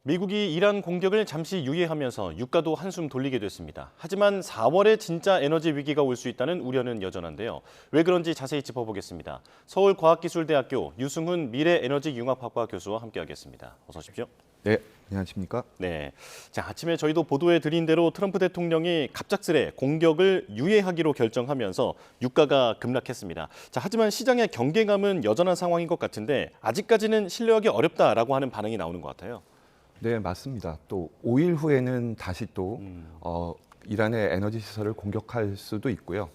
미국이 이란 공격을 잠시 유예하면서 유가도 한숨 돌리게 됐습니다. 하지만 4월에 진짜 에너지 위기가 올 수 있다는 우려는 여전한데요. 왜 그런지 자세히 짚어보겠습니다. 서울과학기술대학교 유승훈 미래에너지융합학과 교수와 함께하겠습니다. 어서 오십시오. 네, 안녕하십니까? 네, 자, 아침에 저희도 보도해 드린 대로 트럼프 대통령이 갑작스레 공격을 유예하기로 결정하면서 유가가 급락했습니다. 자, 하지만 시장의 경계감은 여전한 상황인 것 같은데 아직까지는 신뢰하기 어렵다라고 하는 반응이 나오는 것 같아요. 네, 맞습니다. 또 5일 후에는 다시 또 이란의 에너지 시설을 공격할 수도 있고요.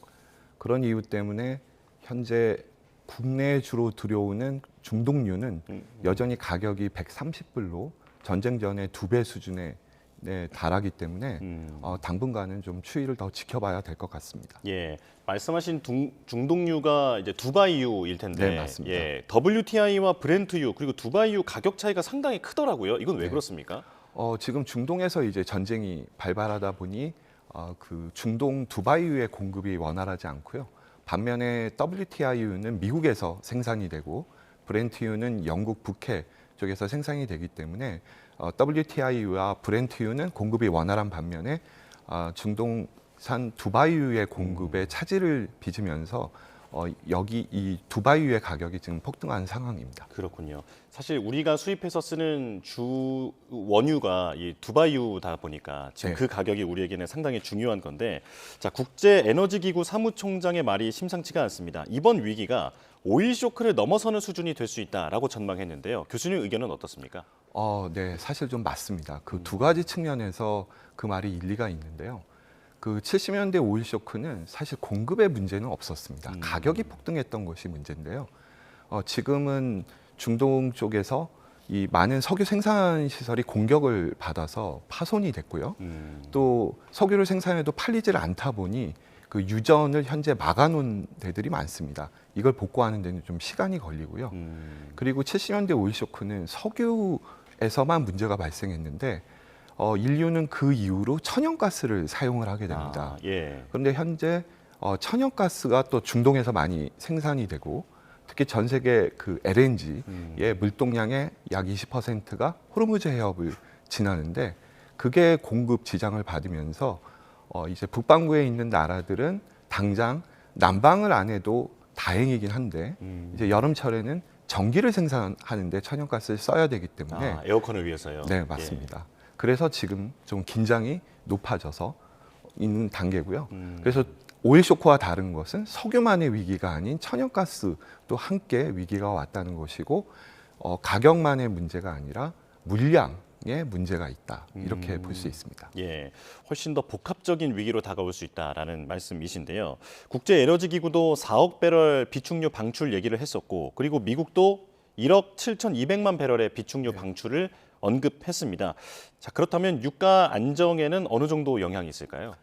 그런 이유 때문에 현재 국내에 주로 들여오는 중동유는 여전히 가격이 130불로 전쟁 전의 2배 수준에 달하기 때문에 당분간은 좀 추이를 더 지켜봐야 될 것 같습니다. 예, 말씀하신 중동유가 이제 두바이유일 텐데, 네, 맞습니다. 예, WTI와 브렌트유 그리고 두바이유 가격 차이가 상당히 크더라고요. 이건 왜 그렇습니까? 지금 중동에서 이제 전쟁이 발발하다 보니 그 중동 두바이유의 공급이 원활하지 않고요. 반면에 WTI유는 미국에서 생산이 되고 브렌트유는 영국 북해 쪽에서 생산이 되기 때문에 WTI유와 브렌트유는 공급이 원활한 반면에 중동산 두바이유의 공급에 차질을 빚으면서 여기 이 두바이유의 가격이 지금 폭등한 상황입니다. 그렇군요. 사실 우리가 수입해서 쓰는 주 원유가 이 두바이유다 보니까 지금 네. 그 가격이 우리에게는 상당히 중요한 건데, 자, 국제에너지기구 사무총장의 말이 심상치가 않습니다. 이번 위기가 오일 쇼크를 넘어서는 수준이 될 수 있다라고 전망했는데요. 교수님 의견은 어떻습니까? 네, 사실 좀 맞습니다. 그 두 가지 측면에서 그 말이 일리가 있는데요. 그 70년대 오일 쇼크는 사실 공급의 문제는 없었습니다. 가격이 폭등했던 것이 문제인데요. 지금은 중동 쪽에서 이 많은 석유 생산 시설이 공격을 받아서 파손이 됐고요. 또 석유를 생산해도 팔리질 않다 보니 그 유전을 현재 막아놓은 데들이 많습니다. 이걸 복구하는 데는 좀 시간이 걸리고요. 그리고 70년대 오일 쇼크는 석유에서만 문제가 발생했는데 인류는 그 이후로 천연가스를 사용을 하게 됩니다. 예. 그런데 현재 천연가스가 또 중동에서 많이 생산이 되고 특히 전 세계 그 LNG의 물동량의 약 20%가 호르무즈 해협을 지나는데 그게 공급 지장을 받으면서 이제 북반구에 있는 나라들은 당장 난방을 안 해도 다행이긴 한데 이제 여름철에는 전기를 생산하는데 천연가스를 써야 되기 때문에 에어컨을 위해서요. 네, 맞습니다. 그래서 지금 좀 긴장이 높아져서 있는 단계고요. 그래서 오일 쇼크와 다른 것은 석유만의 위기가 아닌 천연가스도 함께 위기가 왔다는 것이고 가격만의 문제가 아니라 물량에 문제가 있다. 이렇게 볼 수 있습니다. 예, 훨씬 더 복합적인 위기로 다가올 수 있다라는 말씀이신데요. 국제에너지기구도 4억 배럴 비축유 방출 얘기를 했었고, 그리고 미국도 1억 7,200만 배럴의 비축유 방출을 언급했습니다. 자, 그렇다면 유가 안정에는 어느 정도 영향이 있을까요?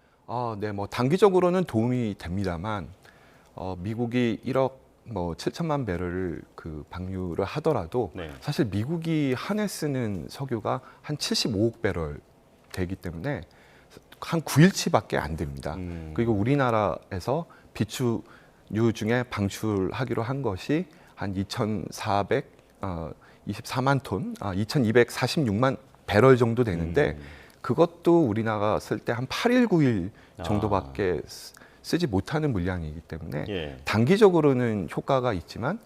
네, 뭐 단기적으로는 도움이 됩니다만 미국이 1억 7천만 배럴을 그 방류를 하더라도 네. 사실 미국이 한 해 쓰는 석유가 한 75억 배럴 되기 때문에 한 9일치밖에 안 됩니다. 그리고 우리나라에서 비축유 중에 방출하기로 한 것이 한 2,424만 톤, 2,246만 배럴 정도 되는데 그것도 우리나라가 쓸 때 한 8일, 9일 정도밖에 쓰지 못하는 물량이기 때문에 예. 단기적으로는 효과가 있지만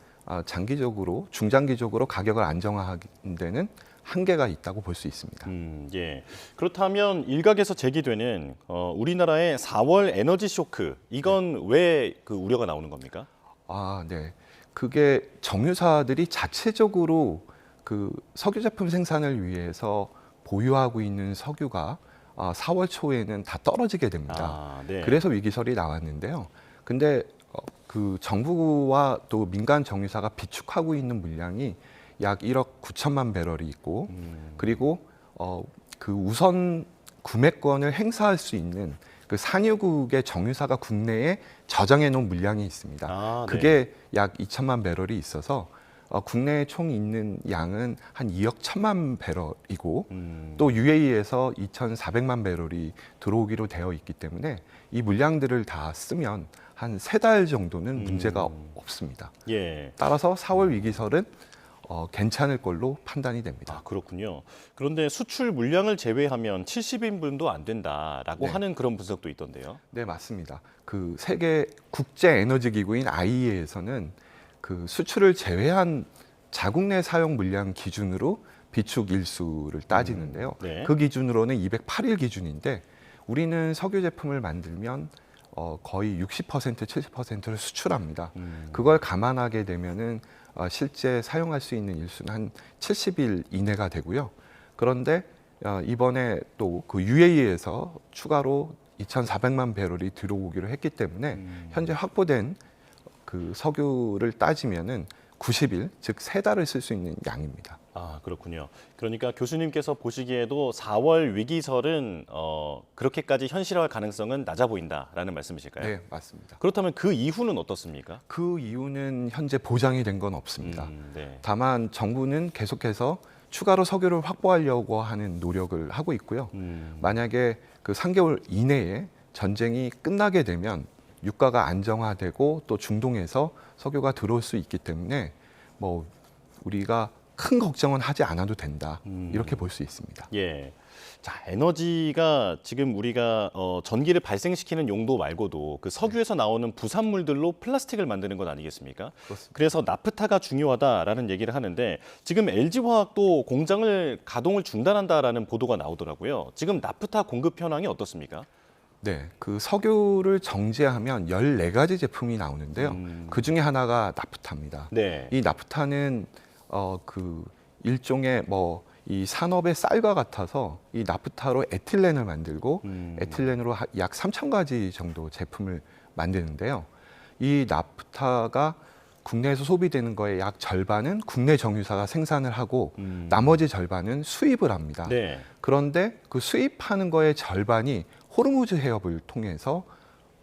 장기적으로, 중장기적으로 가격을 안정화하는 데는 한계가 있다고 볼 수 있습니다. 예. 그렇다면 일각에서 제기되는 우리나라의 4월 에너지 쇼크, 이건 왜 그 우려가 나오는 겁니까? 네. 그게 정유사들이 자체적으로 그 석유 제품 생산을 위해서 보유하고 있는 석유가 4월 초에는 다 떨어지게 됩니다. 네. 그래서 위기설이 나왔는데요. 근데 그 정부와 또 민간 정유사가 비축하고 있는 물량이 약 1억 9천만 배럴이 있고 그리고 그 우선 구매권을 행사할 수 있는 그 산유국의 정유사가 국내에 저장해 놓은 물량이 있습니다. 네. 그게 약 2천만 배럴이 있어서 국내에 총 있는 양은 한 2억 1천만 배럴이고 또 UAE에서 2,400만 배럴이 들어오기로 되어 있기 때문에 이 물량들을 다 쓰면 한 3달 정도는 문제가 없습니다. 예. 따라서 4월 위기설은 괜찮을 걸로 판단이 됩니다. 아, 그렇군요. 그런데 수출 물량을 제외하면 70인분도 안 된다라고 네. 하는 그런 분석도 있던데요. 네, 맞습니다. 그 세계 국제 에너지 기구인 IEA에서는 그 수출을 제외한 자국 내 사용 물량 기준으로 비축 일수를 따지는데요. 네. 그 기준으로는 208일 기준인데 우리는 석유 제품을 만들면 거의 60%, 70%를 수출합니다. 그걸 감안하게 되면은 실제 사용할 수 있는 일수는 한 70일 이내가 되고요. 그런데 이번에 또 그 UAE에서 추가로 2,400만 배럴이 들어오기로 했기 때문에 현재 확보된 그 석유를 따지면은 90일, 즉 3달을 쓸 수 있는 양입니다. 아, 그렇군요. 그러니까 교수님께서 보시기에도 4월 위기설은 그렇게까지 현실화할 가능성은 낮아 보인다라는 말씀이실까요? 네, 맞습니다. 그렇다면 그 이후는 어떻습니까? 그 이유는 현재 보장이 된 건 없습니다. 네. 다만 정부는 계속해서 추가로 석유를 확보하려고 하는 노력을 하고 있고요. 만약에 그 3개월 이내에 전쟁이 끝나게 되면 유가가 안정화되고 또 중동에서 석유가 들어올 수 있기 때문에 뭐 우리가 큰 걱정은 하지 않아도 된다. 이렇게 볼 수 있습니다. 예. 자, 에너지가 지금 우리가 전기를 발생시키는 용도 말고도 그 석유에서 나오는 부산물들로 플라스틱을 만드는 것 아니겠습니까? 그렇습니다. 그래서 나프타가 중요하다라는 얘기를 하는데 지금 LG화학도 공장을 가동을 중단한다라는 보도가 나오더라고요. 지금 나프타 공급 현황이 어떻습니까? 네, 그 석유를 정제하면 14가지 제품이 나오는데요. 그 중에 하나가 나프타입니다. 네. 이 나프타는 그 일종의 뭐 이 산업의 쌀과 같아서 이 나프타로 에틸렌을 만들고 에틸렌으로 약 3,000가지 정도 제품을 만드는데요. 이 나프타가 국내에서 소비되는 거의 약 절반은 국내 정유사가 생산을 하고 나머지 절반은 수입을 합니다. 네. 그런데 그 수입하는 거의 절반이 호르무즈 해협을 통해서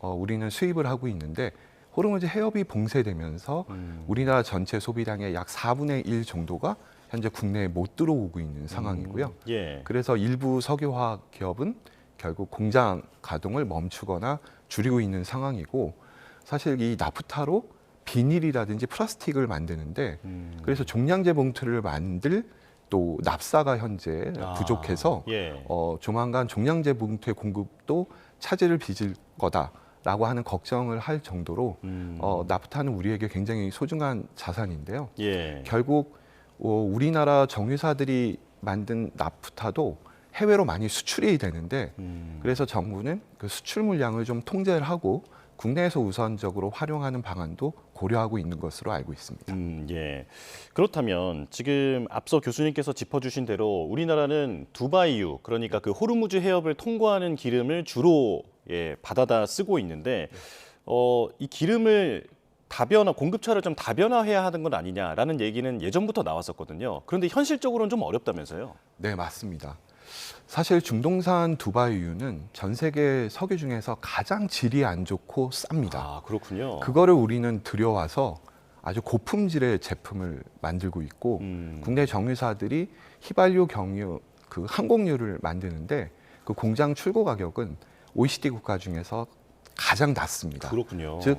우리는 수입을 하고 있는데 호르무즈 해협이 봉쇄되면서 우리나라 전체 소비량의 약 4분의 1 정도가 현재 국내에 못 들어오고 있는 상황이고요. 예. 그래서 일부 석유화학 기업은 결국 공장 가동을 멈추거나 줄이고 있는 상황이고 사실 이 나프타로 비닐이라든지 플라스틱을 만드는데 그래서 종량제 봉투를 만들 또 납사가 현재 부족해서 예. 조만간 종량제 봉투의 공급도 차질을 빚을 거다라고 하는 걱정을 할 정도로 나프타는 우리에게 굉장히 소중한 자산인데요. 예. 결국 우리나라 정유사들이 만든 나프타도 해외로 많이 수출이 되는데 그래서 정부는 그 수출 물량을 좀 통제를 하고 국내에서 우선적으로 활용하는 방안도 고려하고 있는 것으로 알고 있습니다. 예. 그렇다면 지금 앞서 교수님께서 짚어주신 대로 우리나라는 두바이유, 그러니까 그 호르무즈 해협을 통과하는 기름을 주로 받아다 쓰고 있는데 이 기름을 공급처를 좀 다변화해야 하는 건 아니냐라는 얘기는 예전부터 나왔었거든요. 그런데 현실적으로는 좀 어렵다면서요? 네, 맞습니다. 사실 중동산 두바이유는 전 세계 석유 중에서 가장 질이 안 좋고 쌉니다. 아, 그렇군요. 그거를 우리는 들여와서 아주 고품질의 제품을 만들고 있고 국내 정유사들이 휘발유, 경유, 그 항공유를 만드는데 그 공장 출고 가격은 OECD 국가 중에서 가장 낮습니다. 그렇군요. 즉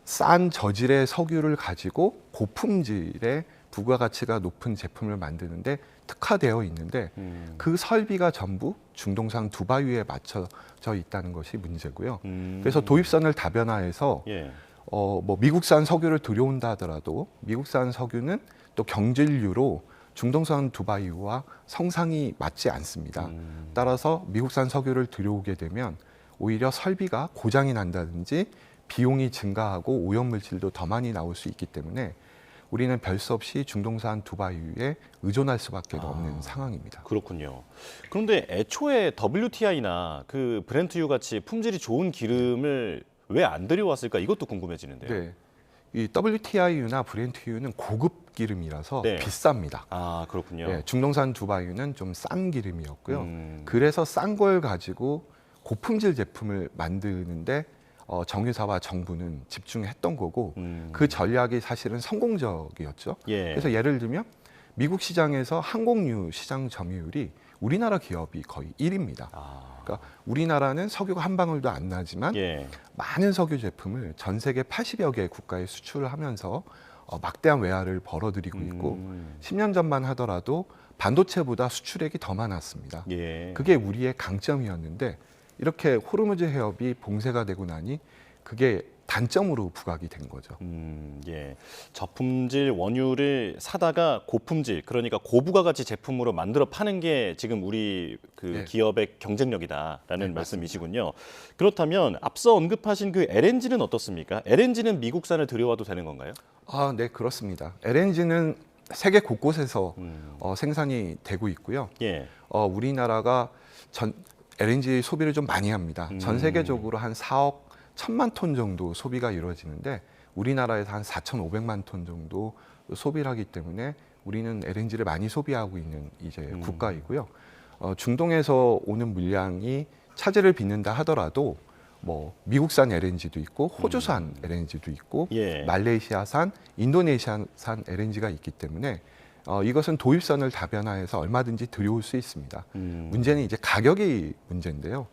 싼 저질의 석유를 가지고 고품질의 부가가치가 높은 제품을 만드는데 특화되어 있는데 그 설비가 전부 중동산 두바이유에 맞춰져 있다는 것이 문제고요. 그래서 도입선을 다변화해서 예. 뭐 미국산 석유를 들여온다 하더라도 미국산 석유는 또 경질유로 중동산 두바이유와 성상이 맞지 않습니다. 따라서 미국산 석유를 들여오게 되면 오히려 설비가 고장이 난다든지 비용이 증가하고 오염물질도 더 많이 나올 수 있기 때문에 우리는 별 수 없이 중동산 두바이유에 의존할 수밖에 없는 상황입니다. 그렇군요. 그런데 애초에 WTI나 그 브렌트유 같이 품질이 좋은 기름을 왜 안 들여왔을까? 이것도 궁금해지는데요. 네, 이 WTI유나 브렌트유는 고급 기름이라서 네. 비쌉니다. 아, 그렇군요. 네, 중동산 두바이유는 좀 싼 기름이었고요. 그래서 싼 걸 가지고 고품질 제품을 만드는데 정유사와 정부는 집중했던 거고 그 전략이 사실은 성공적이었죠. 예. 그래서 예를 들면 미국 시장에서 항공유 시장 점유율이 우리나라 기업이 거의 1위입니다. 그러니까 우리나라는 석유가 한 방울도 안 나지만 예. 많은 석유 제품을 전 세계 80여 개 국가에 수출을 하면서 막대한 외화를 벌어들이고 있고 10년 전만 하더라도 반도체보다 수출액이 더 많았습니다. 예. 그게 우리의 강점이었는데 이렇게 호르무즈 해협이 봉쇄가 되고 나니 그게 단점으로 부각이 된 거죠. 예. 저품질 원유를 사다가 고품질, 그러니까 고부가가치 제품으로 만들어 파는 게 지금 우리 그 네. 기업의 경쟁력이다라는 네, 말씀이시군요. 그렇다면 앞서 언급하신 그 LNG는 어떻습니까? LNG는 미국산을 들여와도 되는 건가요? 아, 네, 그렇습니다. LNG는 세계 곳곳에서 생산이 되고 있고요. 예. 우리나라가 LNG 소비를 좀 많이 합니다. 전 세계적으로 한 4억 1천만 톤 정도 소비가 이루어지는데 우리나라에서 한 4,500만 톤 정도 소비를 하기 때문에 우리는 LNG를 많이 소비하고 있는 이제 국가이고요. 중동에서 오는 물량이 차질을 빚는다 하더라도 뭐 미국산 LNG도 있고 호주산 LNG도 있고 예. 말레이시아산, 인도네시아산 LNG가 있기 때문에 이것은 도입선을 다변화해서 얼마든지 들여올 수 있습니다. 문제는 이제 가격이 문제인데요.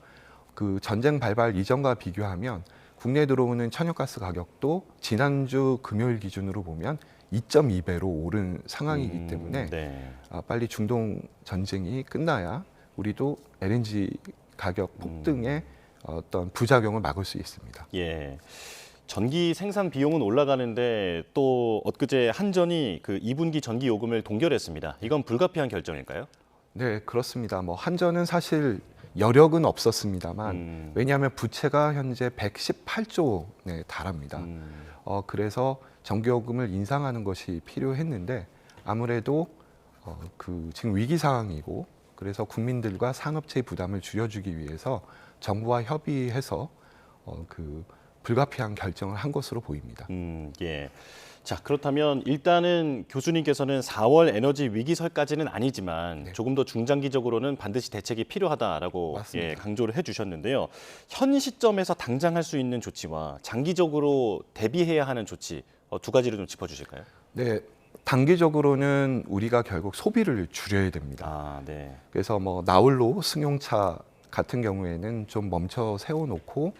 그 전쟁 발발 이전과 비교하면 국내에 들어오는 천연가스 가격도 지난주 금요일 기준으로 보면 2.2배로 오른 상황이기 때문에 네. 빨리 중동 전쟁이 끝나야 우리도 LNG 가격 폭등의 어떤 부작용을 막을 수 있습니다. 예. 전기 생산 비용은 올라가는데 또 엊그제 한전이 그 2분기 전기 요금을 동결했습니다. 이건 불가피한 결정일까요? 네, 그렇습니다. 뭐 한전은 사실 여력은 없었습니다만 왜냐하면 부채가 현재 118조에 달합니다. 그래서 전기요금을 인상하는 것이 필요했는데 아무래도 지금 위기 상황이고 그래서 국민들과 산업체의 부담을 줄여주기 위해서 정부와 협의해서 불가피한 결정을 한 것으로 보입니다. 예. 자, 그렇다면 일단은 교수님께서는 4월 에너지 위기설까지는 아니지만 네. 조금 더 중장기적으로는 반드시 대책이 필요하다라고 맞습니다. 예, 강조를 해주셨는데요. 현 시점에서 당장 할 수 있는 조치와 장기적으로 대비해야 하는 조치 두 가지를 좀 짚어주실까요? 네, 단기적으로는 우리가 결국 소비를 줄여야 됩니다. 아, 네. 그래서 뭐 나홀로 승용차 같은 경우에는 좀 멈춰 세워놓고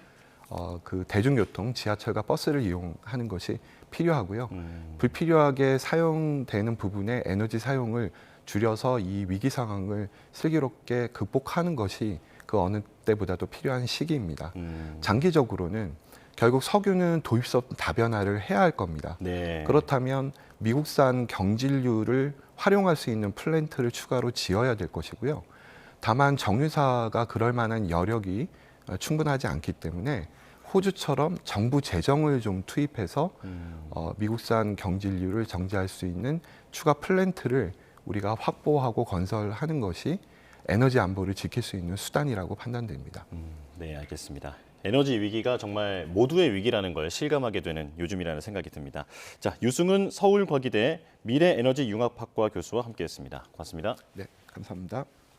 그 대중교통, 지하철과 버스를 이용하는 것이 필요하고요. 불필요하게 사용되는 부분의 에너지 사용을 줄여서 이 위기 상황을 슬기롭게 극복하는 것이 그 어느 때보다도 필요한 시기입니다. 장기적으로는 결국 석유는 도입선 다변화를 해야 할 겁니다. 네. 그렇다면 미국산 경질유를 활용할 수 있는 플랜트를 추가로 지어야 될 것이고요. 다만 정유사가 그럴 만한 여력이 충분하지 않기 때문에 호주처럼 정부 재정을 좀 투입해서 미국산 경질유를 정제할 수 있는 추가 플랜트를 우리가 확보하고 건설하는 것이 에너지 안보를 지킬 수 있는 수단이라고 판단됩니다. 네, 알겠습니다. 에너지 위기가 정말 모두의 위기라는 걸 실감하게 되는 요즘이라는 생각이 듭니다. 자, 유승훈 서울과기대 미래에너지융합학과 교수와 함께했습니다. 고맙습니다. 네, 감사합니다.